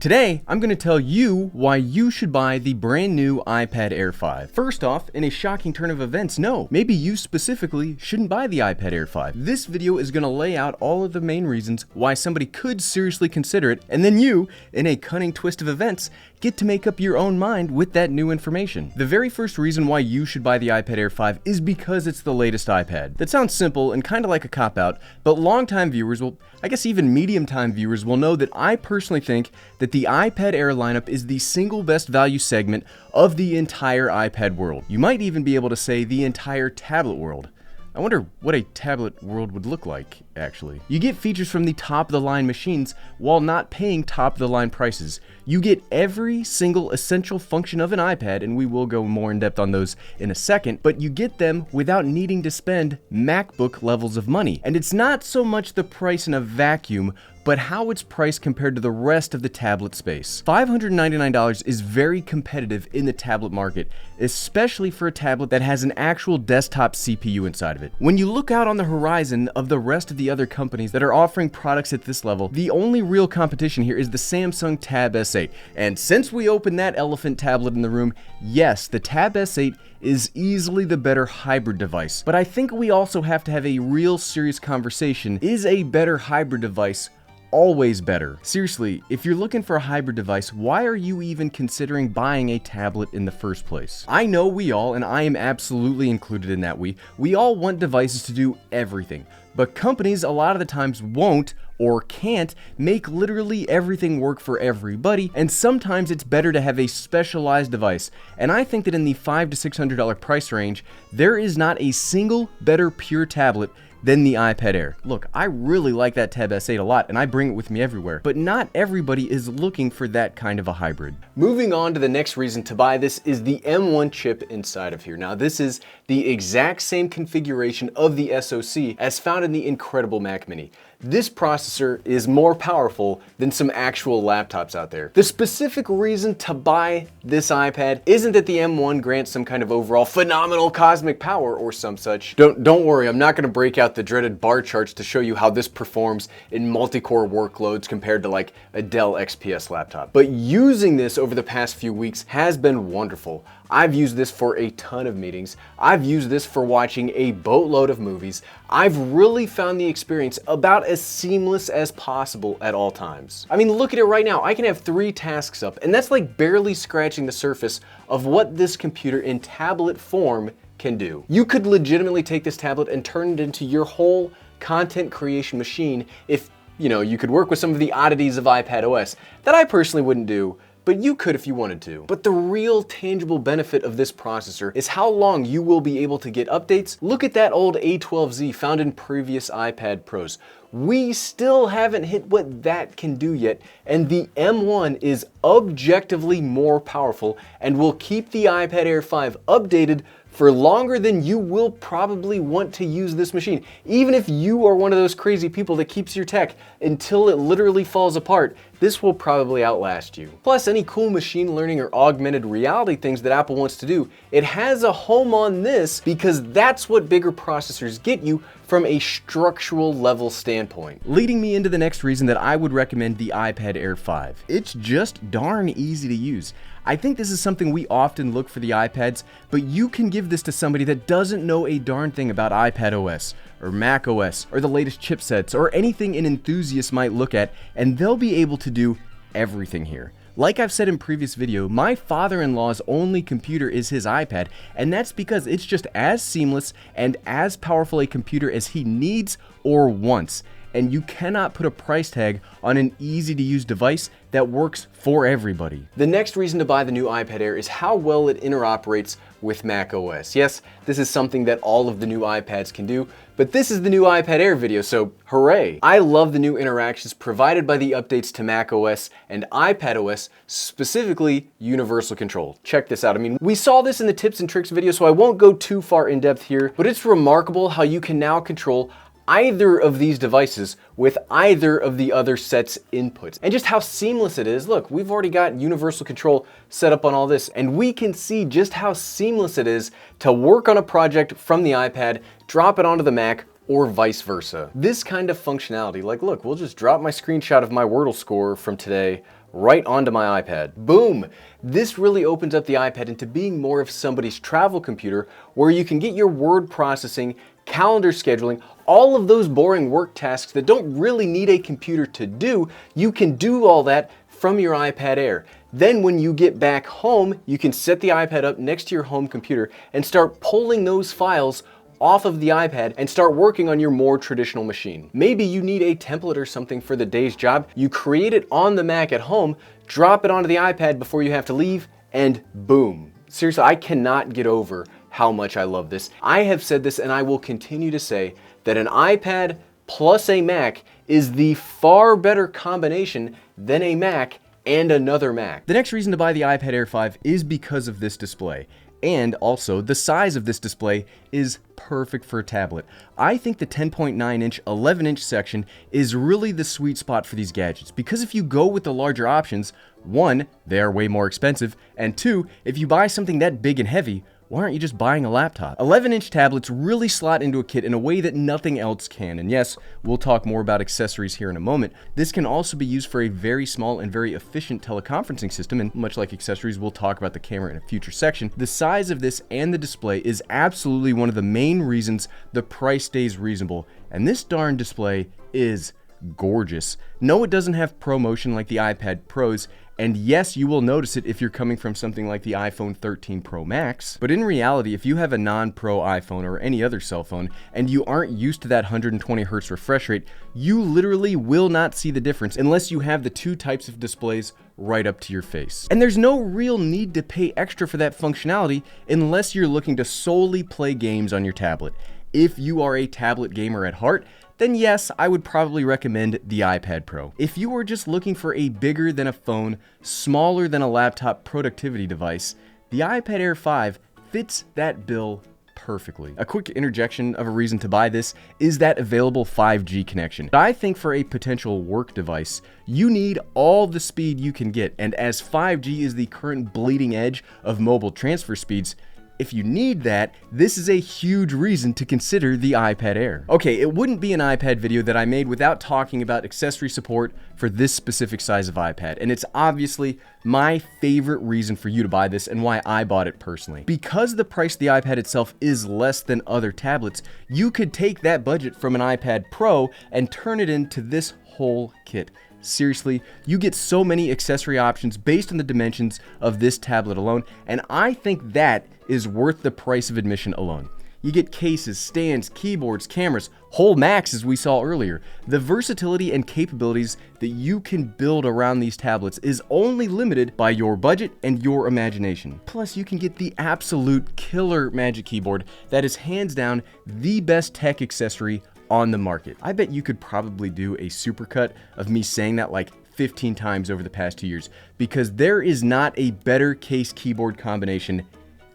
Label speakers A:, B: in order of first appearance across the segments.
A: Today, I'm going to tell you why you should buy the brand new iPad Air 5. First off, in a shocking turn of events, no, maybe you specifically shouldn't buy the iPad Air 5. This video is going to lay out all of the main reasons why somebody could seriously consider it, and then you, in a cunning twist of events, get to make up your own mind with that new information. The very first reason why you should buy the iPad Air 5 is because it's the latest iPad. That sounds simple and kind of like a cop-out, but long-time viewers, well, I guess even medium-time viewers will know that I personally think that the iPad Air lineup is the single best value segment of the entire iPad world. You might even be able to say the entire tablet world. I wonder what a tablet world would look like, actually. You get features from the top-of-the-line machines while not paying top-of-the-line prices. You get every single essential function of an iPad, and we will go more in depth on those in a second, but you get them without needing to spend MacBook levels of money. And it's not so much the price in a vacuum, but how it's priced compared to the rest of the tablet space. $599 is very competitive in the tablet market, especially for a tablet that has an actual desktop CPU inside of it. When you look out on the horizon of the rest of the other companies that are offering products at this level, the only real competition here is the Samsung Tab S8. And since we opened that elephant tablet in the room, yes, the Tab S8 is easily the better hybrid device. But I think we also have to have a real serious conversation. Is a better hybrid device always better? Seriously, if you're looking for a hybrid device, why are you even considering buying a tablet in the first place? I know we all, and I am absolutely included in that we all want devices to do everything, but companies a lot of the times won't or can't make literally everything work for everybody, and sometimes it's better to have a specialized device. And I think that in the $500 to $600 price range, there is not a single better pure tablet than the iPad Air. Look, I really like that Tab S8 a lot, and I bring it with me everywhere, but not everybody is looking for that kind of a hybrid. Moving on to the next reason to buy this is the M1 chip inside of here. Now, this is the exact same configuration of the SoC as found in the incredible Mac Mini. This processor is more powerful than some actual laptops out there. The specific reason to buy this iPad isn't that the M1 grants some kind of overall phenomenal cosmic power or some such. Don't worry, I'm not going to break out the dreaded bar charts to show you how this performs in multi-core workloads compared to like a Dell XPS laptop. But using this over the past few weeks has been wonderful. I've used this for a ton of meetings. I've used this for watching a boatload of movies. I've really found the experience about as seamless as possible at all times. I mean, look at it right now. I can have 3 tasks up, and that's like barely scratching the surface of what this computer in tablet form can do. You could legitimately take this tablet and turn it into your whole content creation machine if, you could work with some of the oddities of iPad OS that I personally wouldn't do, but you could if you wanted to. But the real tangible benefit of this processor is how long you will be able to get updates. Look at that old A12Z found in previous iPad Pros. We still haven't hit what that can do yet, and the M1 is objectively more powerful and will keep the iPad Air 5 updated for longer than you will probably want to use this machine. Even if you are one of those crazy people that keeps your tech until it literally falls apart, this will probably outlast you. Plus, any cool machine learning or augmented reality things that Apple wants to do, it has a home on this because that's what bigger processors get you from a structural level standpoint. Leading me into the next reason that I would recommend the iPad Air 5. It's just darn easy to use. I think this is something we often look for the iPads, but you can give this to somebody that doesn't know a darn thing about iPad OS or Mac OS or the latest chipsets or anything an enthusiast might look at, and they'll be able to do everything here. Like I've said in previous video, my father-in-law's only computer is his iPad, and that's because it's just as seamless and as powerful a computer as he needs or wants. And you cannot put a price tag on an easy-to-use device that works for everybody. The next reason to buy the new iPad Air is how well it interoperates with Mac OS. Yes, this is something that all of the new iPads can do, but this is the new iPad Air video, so hooray! I love the new interactions provided by the updates to Mac OS and iPad OS, specifically Universal Control. Check this out. I mean, we saw this in the tips and tricks video, so I won't go too far in depth here, but it's remarkable how you can now control either of these devices with either of the other set's inputs. And just how seamless it is. Look, we've already got universal control set up on all this, and we can see just how seamless it is to work on a project from the iPad, drop it onto the Mac, or vice versa. This kind of functionality, like look, we'll just drop my screenshot of my Wordle score from today right onto my iPad. Boom! This really opens up the iPad into being more of somebody's travel computer where you can get your word processing, calendar scheduling, all of those boring work tasks that don't really need a computer to do. You can do all that from your iPad Air. Then when you get back home, you can set the iPad up next to your home computer and start pulling those files off of the iPad and start working on your more traditional machine. Maybe you need a template or something for the day's job. You create it on the Mac at home, drop it onto the iPad before you have to leave, and boom. Seriously, I cannot get over how much I love this. I have said this and I will continue to say that an iPad plus a Mac is the far better combination than a Mac and another Mac. The next reason to buy the iPad Air 5 is because of this display. And also, the size of this display is perfect for a tablet. I think the 10.9-inch, 11-inch section is really the sweet spot for these gadgets, because if you go with the larger options, one, they are way more expensive, and two, if you buy something that big and heavy, why aren't you just buying a laptop? 11-inch tablets really slot into a kit in a way that nothing else can. And yes, we'll talk more about accessories here in a moment. This can also be used for a very small and very efficient teleconferencing system, and much like accessories, we'll talk about the camera in a future section. The size of this and the display is absolutely one of the main reasons the price stays reasonable, and this darn display is gorgeous. No, it doesn't have ProMotion like the iPad Pros, and yes, you will notice it if you're coming from something like the iPhone 13 Pro Max. But in reality, if you have a non-Pro iPhone or any other cell phone and you aren't used to that 120 Hz refresh rate, you literally will not see the difference unless you have the two types of displays right up to your face. And there's no real need to pay extra for that functionality unless you're looking to solely play games on your tablet. If you are a tablet gamer at heart, then yes, I would probably recommend the iPad Pro. If you are just looking for a bigger than a phone, smaller than a laptop productivity device, the iPad Air 5 fits that bill perfectly. A quick interjection of a reason to buy this is that available 5G connection. I think for a potential work device, you need all the speed you can get, and as 5G is the current bleeding edge of mobile transfer speeds, if you need that, this is a huge reason to consider the iPad Air. Okay, it wouldn't be an iPad video that I made without talking about accessory support for this specific size of iPad, and it's obviously my favorite reason for you to buy this and why I bought it personally. Because the price of the iPad itself is less than other tablets, you could take that budget from an iPad Pro and turn it into this whole kit. Seriously, you get so many accessory options based on the dimensions of this tablet alone, and I think that is worth the price of admission alone. You get cases, stands, keyboards, cameras, whole Macs as we saw earlier. The versatility and capabilities that you can build around these tablets is only limited by your budget and your imagination. Plus, you can get the absolute killer Magic Keyboard that is hands down the best tech accessory on the market. I bet you could probably do a supercut of me saying that like 15 times over the past 2 years, because there is not a better case keyboard combination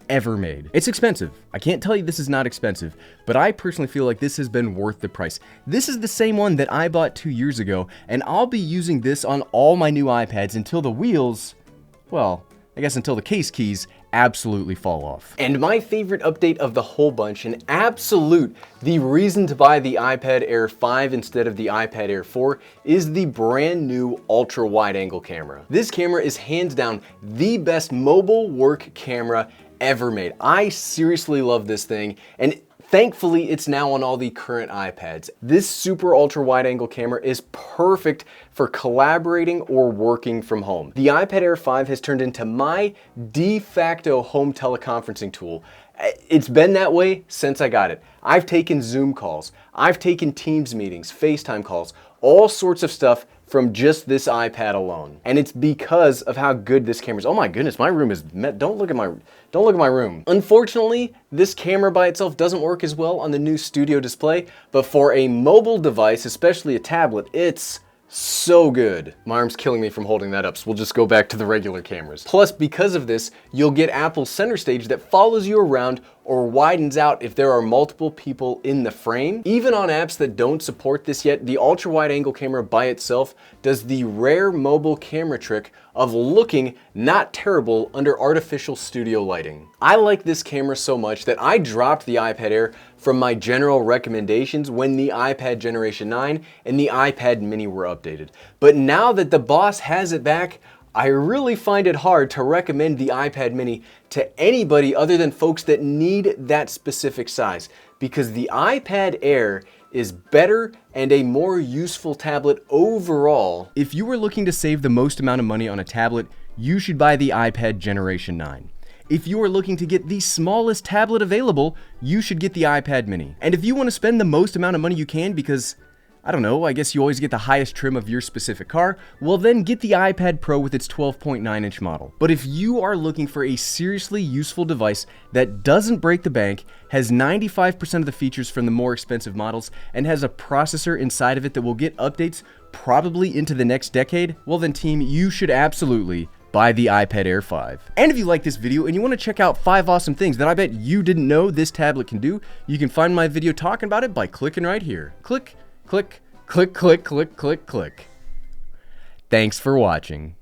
A: ever made. It's expensive. I can't tell you this is not expensive, but I personally feel like this has been worth the price. This is the same one that I bought 2 years ago, and I'll be using this on all my new iPads until the wheels, well, I guess until the case keys absolutely fall off. And my favorite update of the whole bunch, and absolute the reason to buy the iPad Air 5 instead of the iPad Air 4, is the brand new ultra wide angle camera. This camera is hands down the best mobile work camera ever made. I seriously love this thing, and thankfully, it's now on all the current iPads. This super ultra wide angle camera is perfect for collaborating or working from home. The iPad Air 5 has turned into my de facto home teleconferencing tool. It's been that way since I got it. I've taken Zoom calls, I've taken Teams meetings, FaceTime calls, all sorts of stuff from just this iPad alone. And it's because of how good this camera is. Oh my goodness, my room is don't look at my room. Unfortunately, this camera by itself doesn't work as well on the new Studio display, but for a mobile device, especially a tablet, it's so good. My arm's killing me from holding that up, so we'll just go back to the regular cameras. Plus, because of this, you'll get Apple's center stage that follows you around or widens out if there are multiple people in the frame. Even on apps that don't support this yet, the ultra wide angle camera by itself does the rare mobile camera trick of looking not terrible under artificial studio lighting. I like this camera so much that I dropped the iPad Air from my general recommendations when the iPad Generation 9 and the iPad Mini were updated. But now that the boss has it back, I really find it hard to recommend the iPad Mini to anybody other than folks that need that specific size, because the iPad Air is better and a more useful tablet overall. If you are looking to save the most amount of money on a tablet, you should buy the iPad Generation 9. If you are looking to get the smallest tablet available, you should get the iPad Mini. And if you want to spend the most amount of money you can because, I don't know, I guess you always get the highest trim of your specific car, well then get the iPad Pro with its 12.9-inch model. But if you are looking for a seriously useful device that doesn't break the bank, has 95% of the features from the more expensive models, and has a processor inside of it that will get updates probably into the next decade, well then team, you should absolutely buy the iPad Air 5. And if you like this video and you want to check out 5 awesome things that I bet you didn't know this tablet can do, you can find my video talking about it by clicking right here. Click, click, click, click, click, click, click. Thanks for watching.